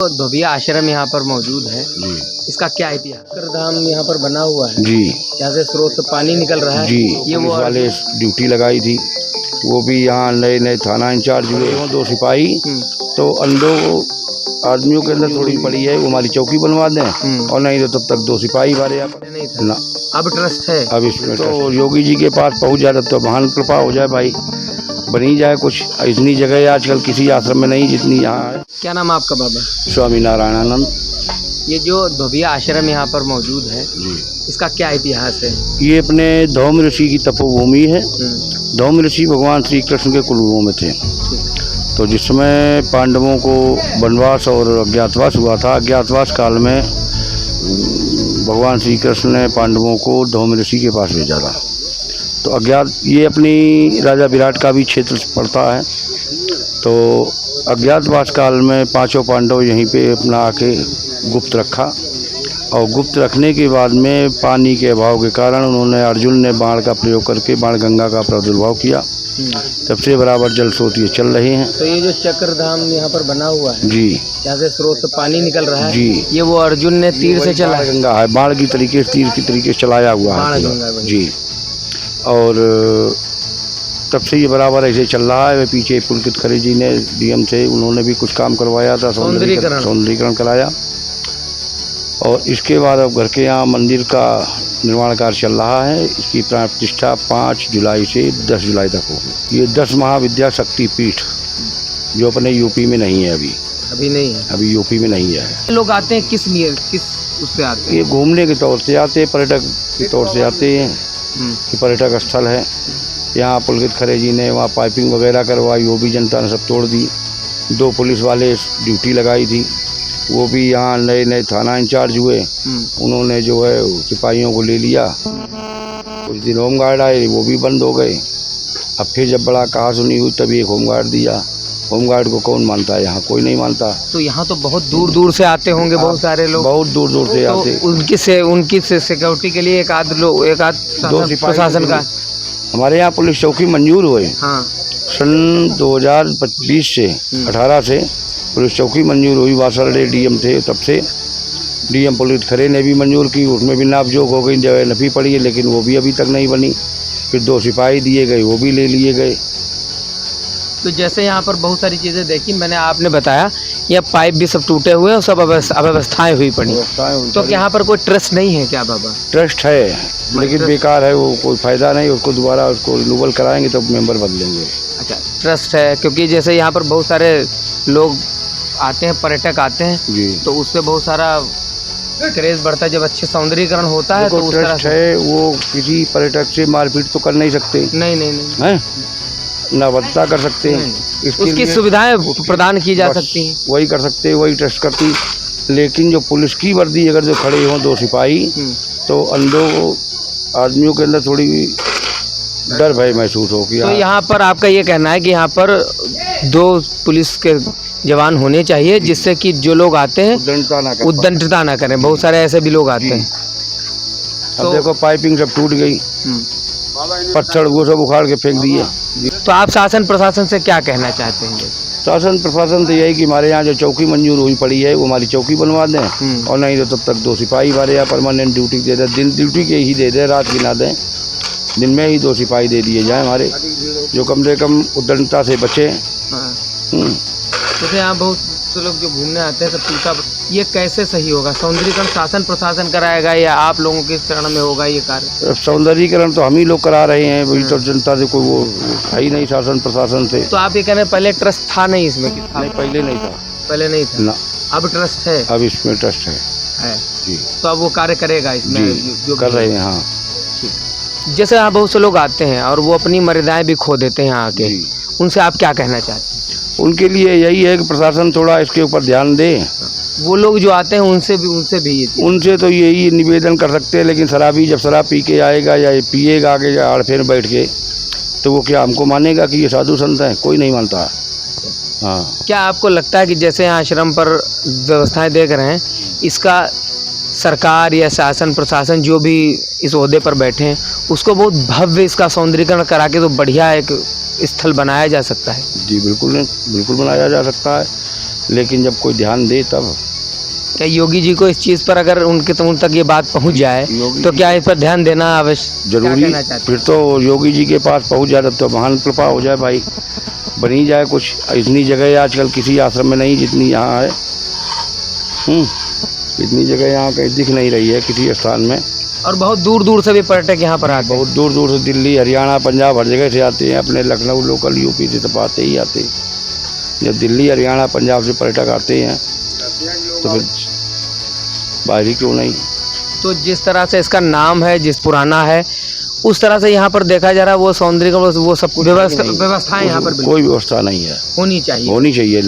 तो धोबिया आश्रम यहाँ पर मौजूद है जी इसका क्या इतिहास? चक्र धाम यहाँ पर बना हुआ है जी यहाँ से स्रोत से पानी निकल रहा है जी। ये पुलिस वो वाले ड्यूटी लगाई थी, वो भी यहाँ नए नए थाना इंचार्ज हुए हों 2 सिपाही, तो अंदर आदमियों के अंदर थोड़ी पड़ी है वो हमारी चौकी बनवा दें, और नहीं तो तब तक 2 सिपाही हमारे यहाँ पर नहीं था ना। अब ट्रस्ट है अब इसमें तो योगी जी के पास पहुँच जाए तब तो महान कृपा हो जाए भाई, बनी जाए कुछ। इतनी जगह आजकल किसी आश्रम में नहीं जितनी यहाँ है। क्या नाम है आपका बाबा? स्वामी नारायणानंद। ये जो धोबिया आश्रम यहाँ पर मौजूद है जी, इसका क्या इतिहास है? ये अपने धौम ऋषि की तपोभूमि है। धौम ऋषि भगवान श्री कृष्ण के कुलुओं में थे, तो जिसमें पांडवों को वनवास और अज्ञातवास हुआ था। अज्ञातवास काल में भगवान श्री कृष्ण ने पांडवों को धौम ऋषि के पास भेजा था। तो अज्ञात ये अपनी राजा विराट का भी क्षेत्र पड़ता है। तो अज्ञातवास काल में 5 पांडव यहीं पे अपना आके गुप्त रखा, और गुप्त रखने के बाद में पानी के अभाव के कारण उन्होंने अर्जुन ने बाण का प्रयोग करके बाण गंगा का प्रादुर्भाव किया। तब से बराबर जल स्रोत ये चल रहे हैं। तो ये जो चक्र धाम यहाँ पर बना हुआ है जी, यहाँ से स्रोत से पानी निकल रहा है जी, ये वो अर्जुन ने तीर से चला बाण गंगा है, बाण की तरीके से, तीर की तरीके से चलाया हुआ बाण है गंगा बनी। जी। और तब से ये बराबर ऐसे चल रहा है। पीछे पुलकित खरे जी ने डीएम थे, उन्होंने भी कुछ काम करवाया था, सौंदर्यीकरण कराया। और इसके बाद अब घर के यहाँ मंदिर का निर्माण कार्य चल रहा है। इसकी प्राण प्रतिष्ठा 5 जुलाई से 10 जुलाई तक होगी। ये 10 महाविद्या शक्ति पीठ जो अपने यूपी में नहीं है, अभी नहीं है, अभी यूपी में नहीं है। लोग आते हैं किस उससे आते हैं? ये घूमने के तौर से आते हैं, पर्यटक के तौर से आते हैं कि पर्यटक स्थल है। यहाँ पुलकित खरे जी ने वहाँ पाइपिंग वगैरह करवाई, वो भी जनता ने सब तोड़ दी। 2 पुलिस वाले ड्यूटी लगाई थी, वो भी यहाँ नए नए थाना इंचार्ज हुए, उन्होंने जो है सिपाहियों को ले लिया। कुछ दिन होमगार्ड आए, वो भी बंद हो गए। अब फिर जब बड़ा कहा सुनी हुई तभी एक होमगार्ड दिया। होमगार्ड को कौन मानता है? यहाँ कोई नहीं मानता। तो यहाँ तो बहुत दूर दूर से आते होंगे बहुत सारे लोग, बहुत दूर दूर से आते। उनकी सिक्योरिटी के लिए एक आध 2 प्रशासन का हमारे यहाँ पुलिस चौकी मंजूर हुए। हाँ, सन 2020 से 18 से पुलिस चौकी मंजूर हुई। वासरडे डीएम थे, तब से डीएम पुलिस खरे ने भी मंजूर की, उसमें भी नापजोक हो गई, जगह नफी पड़ी है, लेकिन वो भी अभी तक नहीं बनी। फिर 2 सिपाही दिए गए, वो भी ले लिए गए। तो जैसे यहाँ पर बहुत सारी चीज़ें देखी मैंने, आपने बताया ये पाइप भी सब टूटे हुए और सब अव्यवस्थाएँ हुई पड़ी। तो यहाँ पर कोई ट्रस्ट नहीं है क्या बाबा? ट्रस्ट है, लेकिन बेकार है, वो कोई फ़ायदा नहीं। उसको दोबारा उसको रिन्यूअल कराएंगे तो मेंबर बदलेंगे। अच्छा, ट्रस्ट है, क्योंकि जैसे यहाँ पर बहुत सारे लोग आते हैं, पर्यटक आते हैं जी, तो उससे बहुत सारा क्रेज बढ़ता है। जब अच्छे सौंदर्यीकरण होता है तो उस तरह ट्रस्ट है, वो किसी पर्यटक से मारपीट तो कर नहीं सकते। नहीं हैं, ना बदला कर सकते हैं। उसकी सुविधाएं प्रदान की जा सकती हैं, वही कर सकते, वही ट्रस्ट करती। लेकिन जो पुलिस की वर्दी अगर जो खड़े हों 2 सिपाही, तो अंदर आदमियों के अंदर थोड़ी डर भय महसूस हो कि तो यहाँ पर आपका ये कहना है कि यहाँ पर 2 पुलिस के जवान होने चाहिए, जिससे कि जो लोग आते हैं उद्दंडता ना करें। बहुत सारे ऐसे भी लोग आते हैं। अब देखो पाइपिंग सब टूट गई, पत्थर वो सब उखाड़ के फेंक दिए। तो आप शासन प्रशासन से क्या कहना चाहते हैं? शासन प्रशासन तो यही कि हमारे यहाँ जो चौकी मंजूर हुई पड़ी है वो हमारी चौकी बनवा दें, और नहीं तो तब तक 2 सिपाही हमारे यहाँ परमानेंट ड्यूटी दे दें। दिन ड्यूटी के ही दे दें, रात की ना दें, दिन में ही 2 सिपाही दे दिए जाएँ हमारे, जो कम से कम उद्दंडता से बचे। जैसे यहाँ बहुत से लोग जो घूमने आते हैं सब पूछा, ये कैसे सही होगा? सौंदर्यीकरण शासन प्रशासन कराएगा या आप लोगों के चरण में होगा ये कार्य? सौंदर्यीकरण तो हम ही लोग करा रहे हैं, वही तो जनता से कोई वो है ही नहीं शासन प्रशासन से। तो आप ये कह रहे हैं पहले ट्रस्ट था नहीं इसमें? नहीं, पहले नहीं था। पहले नहीं था ना, अब ट्रस्ट है। अब इसमें ट्रस्ट है जी। तो अब वो कार्य करेगा इसमें जो कर रहे हैं। हाँ, जैसे यहाँ बहुत से लोग आते हैं और वो अपनी मर्यादाएं भी खो देते हैं यहाँ आके, उनसे आप क्या कहना चाहते हैं? उनके लिए यही है कि प्रशासन थोड़ा इसके ऊपर ध्यान दे। वो लोग जो आते हैं उनसे तो यही निवेदन कर सकते हैं, लेकिन शराबी जब शराब पी के आएगा या पिएगा आगे आड़-फेर बैठ के, तो वो क्या हमको मानेगा कि ये साधु संत हैं? कोई नहीं मानता। हाँ, क्या आपको लगता है कि जैसे यहाँ आश्रम पर व्यवस्थाएं देख रहे हैं, इसका सरकार या शासन प्रशासन जो भी इस ओहदे पर बैठे हैं उसको बहुत भव्य इसका सौंदर्यीकरण करा के तो बढ़िया एक स्थल बनाया जा सकता है? जी बिल्कुल, बिल्कुल बनाया जा सकता है। लेकिन जब कोई ध्यान दे तब। क्या योगी जी को इस चीज़ पर अगर उन तक ये बात पहुंच जाए तो क्या इस पर ध्यान देना आवश्यक जरूरी, फिर तो योगी जी के पास पहुंच जाए तब तो महान कृपा हो जाए भाई, बनी जाए कुछ। इतनी जगह आजकल किसी आश्रम में नहीं जितनी यहाँ है। इतनी जगह यहाँ कहीं दिख नहीं रही है किसी स्थान में। और बहुत दूर दूर से भी पर्यटक यहाँ पर आते हैं। बहुत दूर दूर से, दिल्ली, हरियाणा, पंजाब, हर जगह से आते हैं। अपने लखनऊ लोकल यूपी से तो आते ही आते हैं। जब दिल्ली, हरियाणा, पंजाब से पर्यटक आते हैं तो फिर बाहरी क्यों नहीं। तो जिस तरह से इसका नाम है, जिस पुराना है, उस तरह से यहाँ पर देखा जा रहा है वो सौंदर्य वो सब व्यवस्थाएं यहाँ पर कोई व्यवस्था नहीं है, होनी चाहिए। होनी चाहिए।